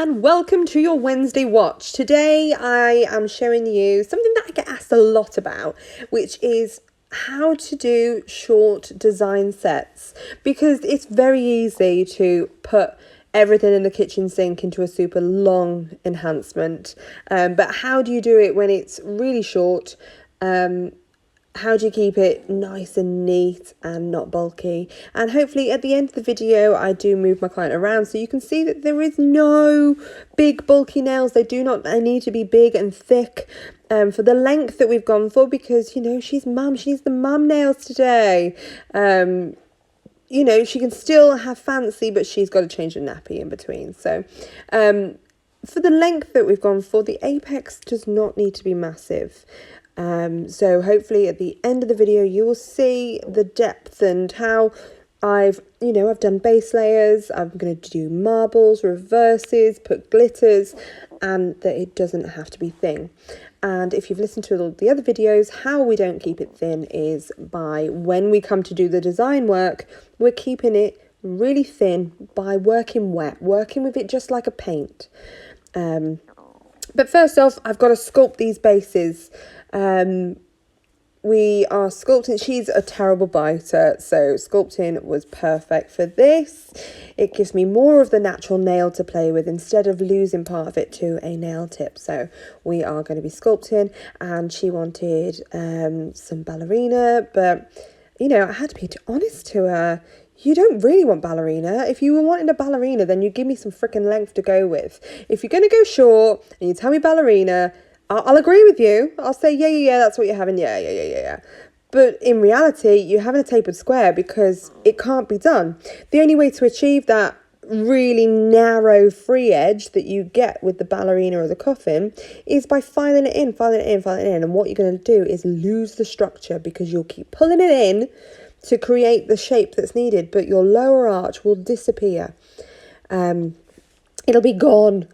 and welcome to your Wednesday watch. Today I am showing you something that I get asked a lot about, which is how to do short design sets, because it's very easy to put everything in the kitchen sink into a super long enhancement, but how do you do it when it's really short? How do you keep it nice and neat and not bulky? And hopefully at the end of the video, I do move my client around so you can see that there is no big bulky nails. They need to be big and thick for the length that we've gone for, because, you know, she's mum. She needs the mum nails today. You know, she can still have fancy, but she's got to change the nappy in between. So for the length that we've gone for, the apex does not need to be massive. So hopefully at the end of the video you will see the depth and how I've done base layers. I'm going to do marbles, reverses, put glitters, and that it doesn't have to be thin. And if you've listened to all the other videos, how we don't keep it thin is by, when we come to do the design work, we're keeping it really thin by working wet, working with it just like a paint. But first off, I've got to sculpt these bases. We are sculpting. She's a terrible biter, so sculpting was perfect for this. It gives me more of the natural nail to play with instead of losing part of it to a nail tip. So we are going to be sculpting, and she wanted some ballerina, but you know, I had to be honest to her. You don't really want ballerina. If you were wanting a ballerina, then you give me some freaking length to go with. If you're going to go short and you tell me ballerina, I'll agree with you. I'll say, yeah, that's what you're having. Yeah. But in reality, you're having a tapered square because it can't be done. The only way to achieve that really narrow free edge that you get with the ballerina or the coffin is by filing it in. And what you're going to do is lose the structure, because you'll keep pulling it in to create the shape that's needed, but your lower arch will disappear. It'll be gone.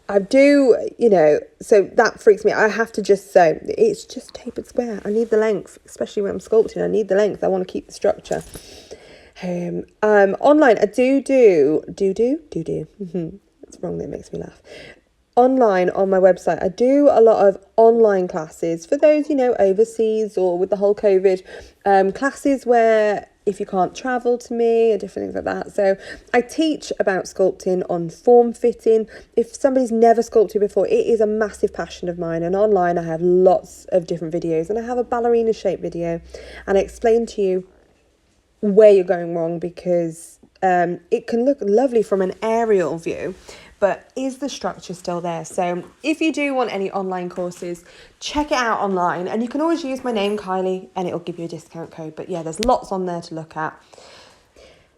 I do, so that freaks me. I have to just say, it's just tapered square. I need the length, especially when I'm sculpting. I need the length. I want to keep the structure. Online, I do. It's wrong, that makes me laugh. Online on my website, I do a lot of online classes for those, overseas or with the whole COVID, classes where if you can't travel to me or different things like that. So I teach about sculpting on form fitting. If somebody's never sculpted before, it is a massive passion of mine. And online I have lots of different videos, and I have a ballerina shape video, and I explain to you where you're going wrong, because it can look lovely from an aerial view, but is the structure still there? So if you do want any online courses, check it out online, and you can always use my name, Kylie, and it'll give you a discount code. But yeah, there's lots on there to look at.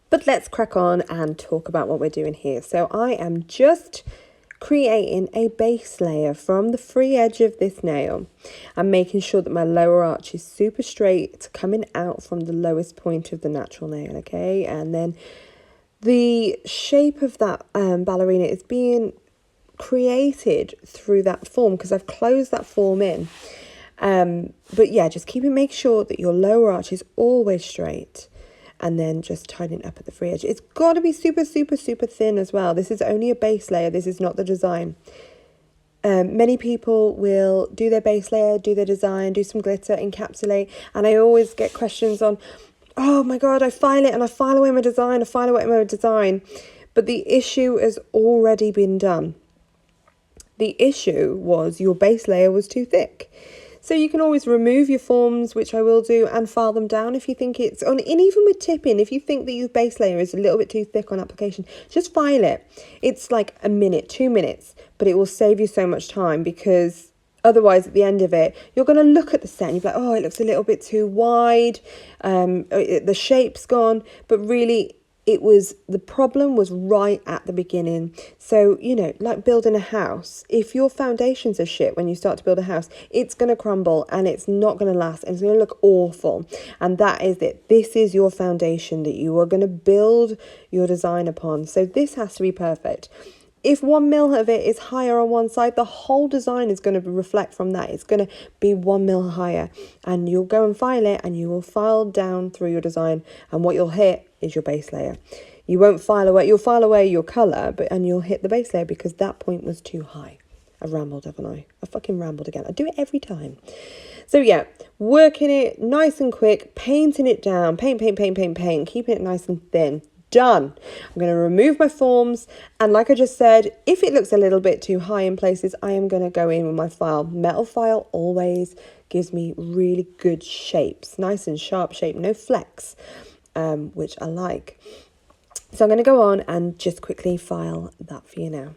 But let's crack on and talk about what we're doing here. So I am just creating a base layer from the free edge of this nail. I'm making sure that my lower arch is super straight, coming out from the lowest point of the natural nail, okay? And then the shape of that ballerina is being created through that form, because I've closed that form in. But yeah, just make sure that your lower arch is always straight, and then just tighten it up at the free edge. It's got to be super thin as well. This is only a base layer. This is not the design. Many people will do their base layer, do their design, do some glitter, encapsulate, and I always get questions on, oh my God, I file it and I file away my design, but the issue has already been done. The issue was your base layer was too thick. So you can always remove your forms, which I will do, and file them down if you think it's on. And even with tipping, if you think that your base layer is a little bit too thick on application, just file it. It's like a minute, 2 minutes, but it will save you so much time, because otherwise, at the end of it, you're going to look at the set and you're like, oh, it looks a little bit too wide. The shape's gone. But really, the problem was right at the beginning. So, like building a house, if your foundations are shit when you start to build a house, it's going to crumble and it's not going to last and it's going to look awful. And that is it. This is your foundation that you are going to build your design upon. So this has to be perfect. If 1 mil of it is higher on one side, the whole design is going to reflect from that. It's going to be 1 mil higher, and you'll go and file it and you will file down through your design, and what you'll hit is your base layer. You won't file away, you'll file away your colour, and you'll hit the base layer because that point was too high. I've rambled, haven't I? I fucking rambled again. I do it every time. So yeah, working it nice and quick, painting it down, paint, keeping it nice and thin. Done. I'm going to remove my forms, and like I just said, if it looks a little bit too high in places, I am going to go in with my file. Metal file always gives me really good shapes, nice and sharp shape, no flecks, which I like. So I'm going to go on and just quickly file that for you now.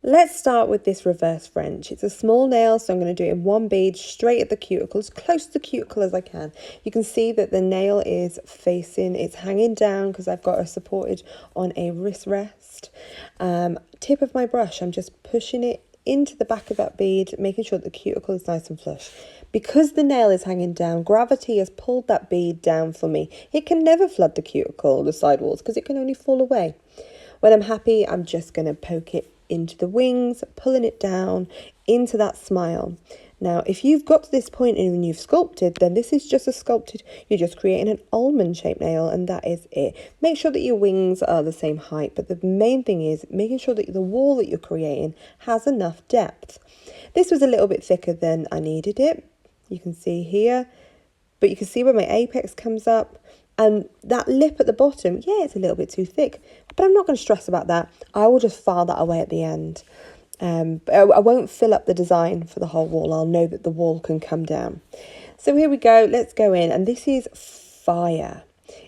Let's start with this reverse French. It's a small nail, so I'm going to do it in one bead straight at the cuticle, as close to the cuticle as I can. You can see that the nail is facing, it's hanging down because I've got it supported on a wrist rest. Tip of my brush, I'm just pushing it into the back of that bead, making sure that the cuticle is nice and flush. Because the nail is hanging down, gravity has pulled that bead down for me. It can never flood the cuticle, the side walls, because it can only fall away. When I'm happy, I'm just going to poke it into the wings, pulling it down into that smile. Now, if you've got to this point and you've sculpted, then this is just a sculpted. You're just creating an almond shaped nail, and that is it. Make sure that your wings are the same height, but the main thing is making sure that the wall that you're creating has enough depth. This was a little bit thicker than I needed it. You can see here, but you can see where my apex comes up. And that lip at the bottom, yeah, it's a little bit too thick, but I'm not going to stress about that. I will just file that away at the end. But I won't fill up the design for the whole wall. I'll know that the wall can come down. So here we go. Let's go in. And this is fire.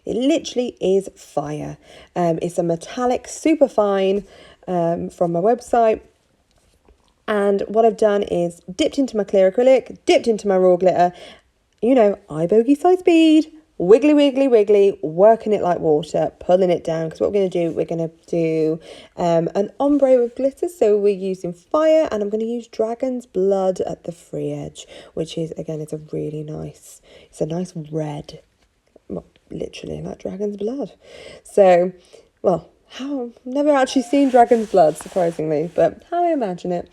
It literally is fire. It's a metallic, super fine from my website. And what I've done is dipped into my clear acrylic, dipped into my raw glitter, you know, eye bogey size bead, wiggly, wiggly, wiggly, working it like water, pulling it down. Because what we're going to do an ombre with glitter. So we're using fire, and I'm going to use dragon's blood at the free edge, which is, again, it's a nice red, well, literally like dragon's blood. So, well, I've never actually seen dragon's blood, surprisingly, but how I imagine it.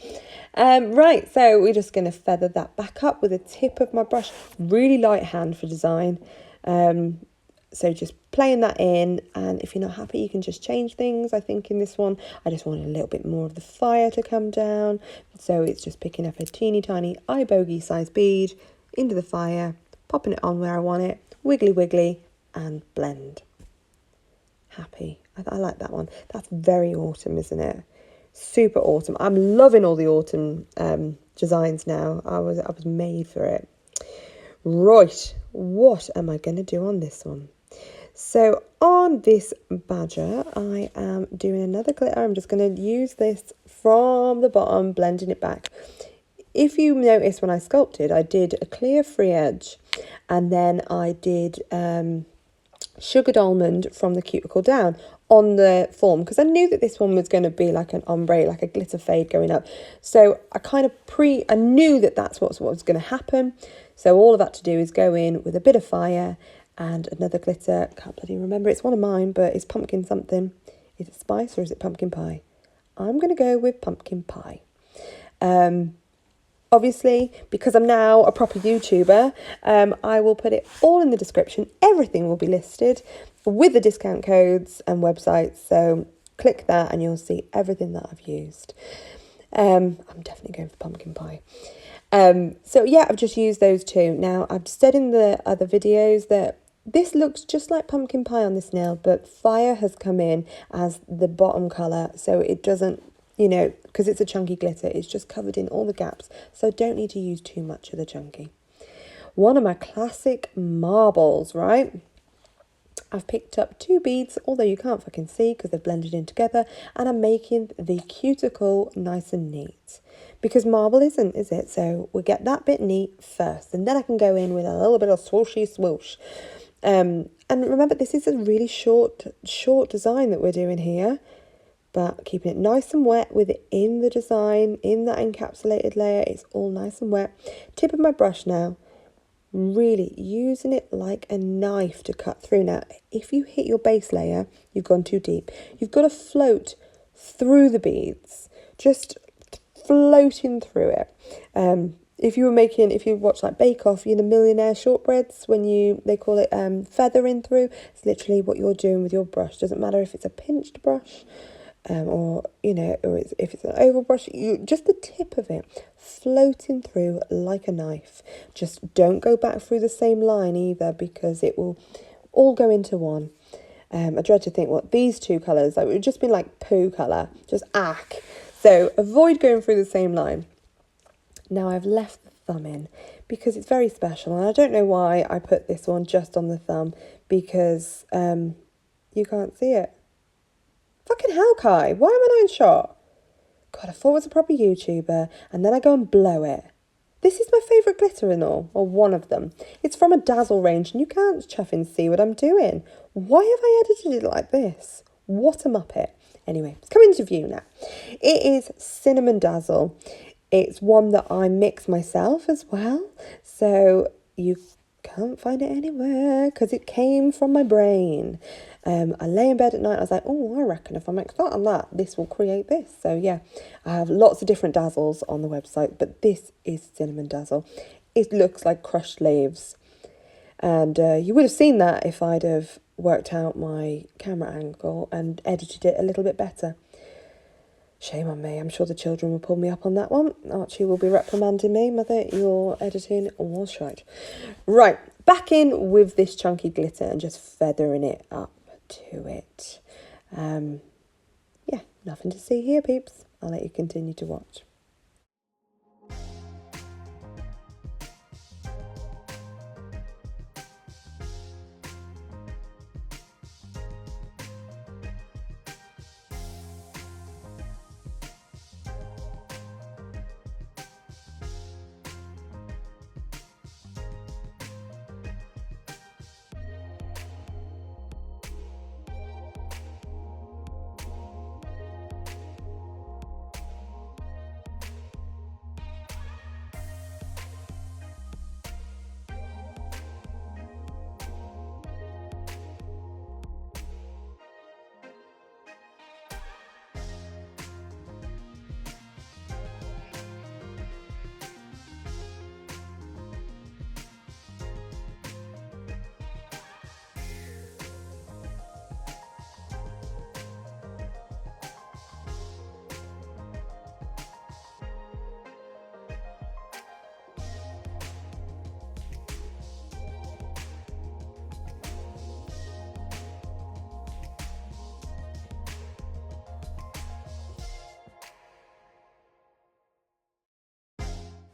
Right, so we're just going to feather that back up with the tip of my brush. Really light hand for design. So just playing that in, and if you're not happy, you can just change things. I think in this one, I just wanted a little bit more of the fire to come down. So it's just picking up a teeny tiny eye bogey size bead into the fire, popping it on where I want it, wiggly, wiggly, and blend. Happy. I like that one. That's very autumn, isn't it? Super autumn. I'm loving all the autumn designs now. I was made for it. Right, what am I going to do on this one? So on this badger, I am doing another glitter. I'm just going to use this from the bottom, blending it back. If you notice when I sculpted, I did a clear free edge. And then I did sugared almond from the cuticle down on the form, because I knew that this one was going to be like an ombre, like a glitter fade going up. So I knew that that's what was going to happen. So all I've had to do is go in with a bit of fire and another glitter. Can't bloody remember, it's one of mine, but it's pumpkin something. Is it spice or is it pumpkin pie? I'm going to go with pumpkin pie. Obviously, because I'm now a proper YouTuber, I will put it all in the description. Everything will be listed with the discount codes and websites. So click that and you'll see everything that I've used. I'm definitely going for pumpkin pie. So yeah, I've just used those two. Now, I've said in the other videos that this looks just like pumpkin pie on this nail, but fire has come in as the bottom colour, so it doesn't, because it's a chunky glitter, it's just covered in all the gaps, so don't need to use too much of the chunky. One of my classic marbles, right? I've picked up 2 beads, although you can't fucking see because they've blended in together, and I'm making the cuticle nice and neat. Because marble isn't, is it? So we'll get that bit neat first, and then I can go in with a little bit of swooshy swoosh. And remember, this is a really short design that we're doing here, but keeping it nice and wet within the design, in that encapsulated layer. It's all nice and wet. Tip of my brush now, really using it like a knife to cut through. Now, if you hit your base layer, you've gone too deep. You've got to float through the beads, just floating through it. If you watch like Bake Off, millionaire shortbreads, they call it feathering through. It's literally what you're doing with your brush. Doesn't matter if it's a pinched brush, or if it's an oval brush, just the tip of it floating through like a knife. Just don't go back through the same line either, because it will all go into one. I dread to think what these two colours, like, it would just be like poo colour, just ack. So avoid going through the same line. Now I've left the thumb in because it's very special, and I don't know why I put this one just on the thumb, because you can't see it. Fucking hell, Kai, why am I not in shot? God, I thought I was a proper YouTuber, and then I go and blow it. This is my favourite glitter and all, or one of them. It's from a Dazzle range, and you can't chuffing see what I'm doing. Why have I edited it like this? What a muppet. Anyway, it's coming to view now. It is Cinnamon Dazzle. It's one that I mix myself as well, so you can't find it anywhere because it came from my brain. I lay in bed at night, I was like, oh, I reckon if I mix that and that, this will create this. So yeah, I have lots of different dazzles on the website, but this is Cinnamon Dazzle. It looks like crushed leaves, and you would have seen that if I'd have worked out my camera angle and edited it a little bit better. Shame on me. I'm sure the children will pull me up on that one. Archie will be reprimanding me. Mother, your editing was shite. Right, back in with this chunky glitter and just feathering it up to it. Yeah, nothing to see here, peeps. I'll let you continue to watch.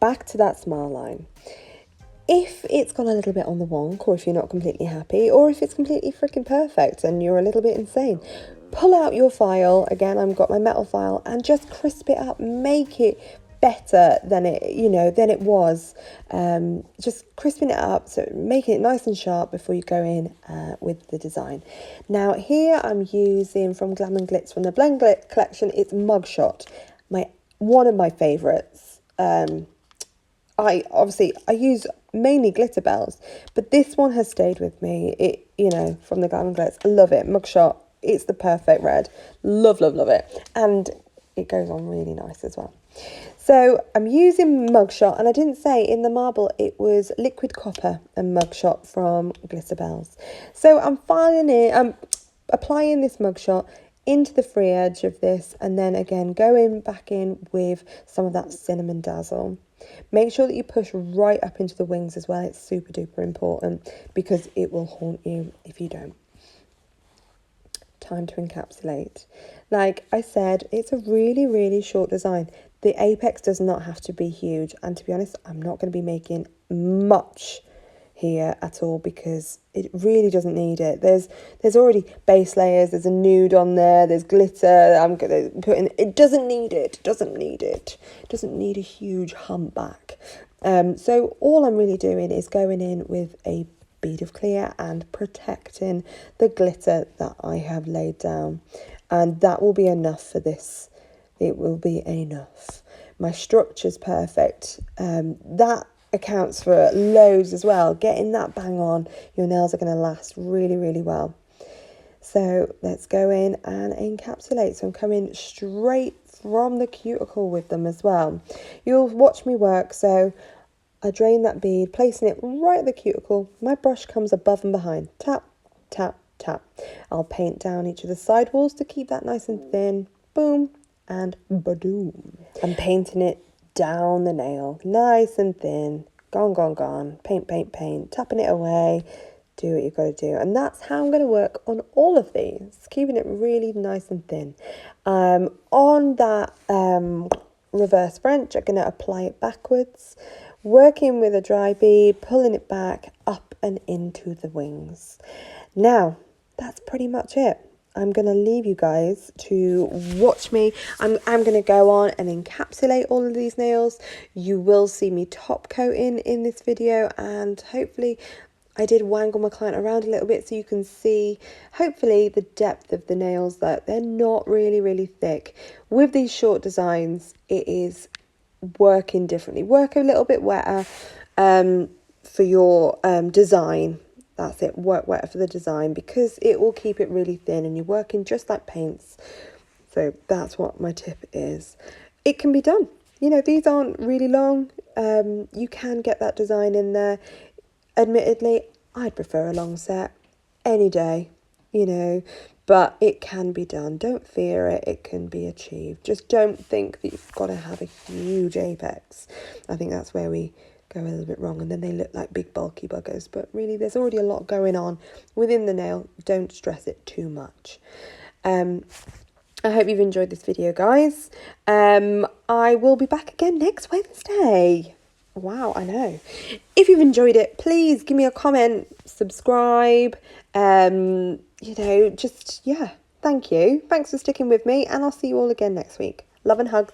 Back to that smile line. If it's gone a little bit on the wonk, or if you're not completely happy, or if it's completely freaking perfect and you're a little bit insane, pull out your file. Again, I've got my metal file, and just crisp it up. Make it better than it was. Just crisping it up, so making it nice and sharp before you go in with the design. Now here I'm using from Glam and Glitz from the Blend Glit collection. It's Mugshot, one of my favourites. I use mainly glitter bells, but this one has stayed with me. From the Glam and Glitz, I love it. Mugshot, it's the perfect red. Love it, and it goes on really nice as well. So I'm using Mugshot, and I didn't say in the marble it was liquid copper and Mugshot from Glitter Bells. So I'm applying this Mugshot into the free edge of this, and then again going back in with some of that cinnamon dazzle. Make sure that you push right up into the wings as well. It's super duper important because it will haunt you if you don't. Time to encapsulate. Like I said, it's a really, really short design. The apex does not have to be huge, and to be honest, I'm not going to be making much here at all because it really doesn't need it. There's already base layers, there's a nude on there, there's glitter. I'm going to put in, it doesn't need it. It doesn't need a huge humpback. So all I'm really doing is going in with a bead of clear and protecting the glitter that I have laid down, and that will be enough for this. It will be enough. My structure's perfect. That accounts for loads as well. Getting that bang on, your nails are going to last really, really well. So let's go in and encapsulate. So I'm coming straight from the cuticle with them as well. You'll watch me work. So I drain that bead, placing it right at the cuticle. My brush comes above and behind. Tap, tap, tap. I'll paint down each of the side walls to keep that nice and thin. Boom and badoom. I'm painting it down the nail, nice and thin. Gone. Paint, tapping it away. Do what you've got to do. And that's how I'm going to work on all of these, keeping it really nice and thin. On that reverse French, I'm going to apply it backwards, working with a dry bead, pulling it back up and into the wings. Now, that's pretty much it. I'm going to leave you guys to watch me. I'm going to go on and encapsulate all of these nails. You will see me top coating in this video, and hopefully I did wangle my client around a little bit so you can see, hopefully, the depth of the nails, that they're not really, really thick. With these short designs, it is working differently. Work a little bit wetter for your design. That's it, work wetter for the design because it will keep it really thin and you're working just like paints. So that's what my tip is. It can be done. These aren't really long. You can get that design in there. Admittedly, I'd prefer a long set any day, but it can be done. Don't fear it. It can be achieved. Just don't think that you've got to have a huge apex. I think that's where we go a little bit wrong, and then they look like big bulky buggers, but really there's already a lot going on within the nail. Don't stress it too much. I hope you've enjoyed this video, guys. I will be back again next Wednesday. Wow, I know. If you've enjoyed it, please give me a comment, subscribe, thank you. Thanks for sticking with me, and I'll see you all again next week. Love and hugs.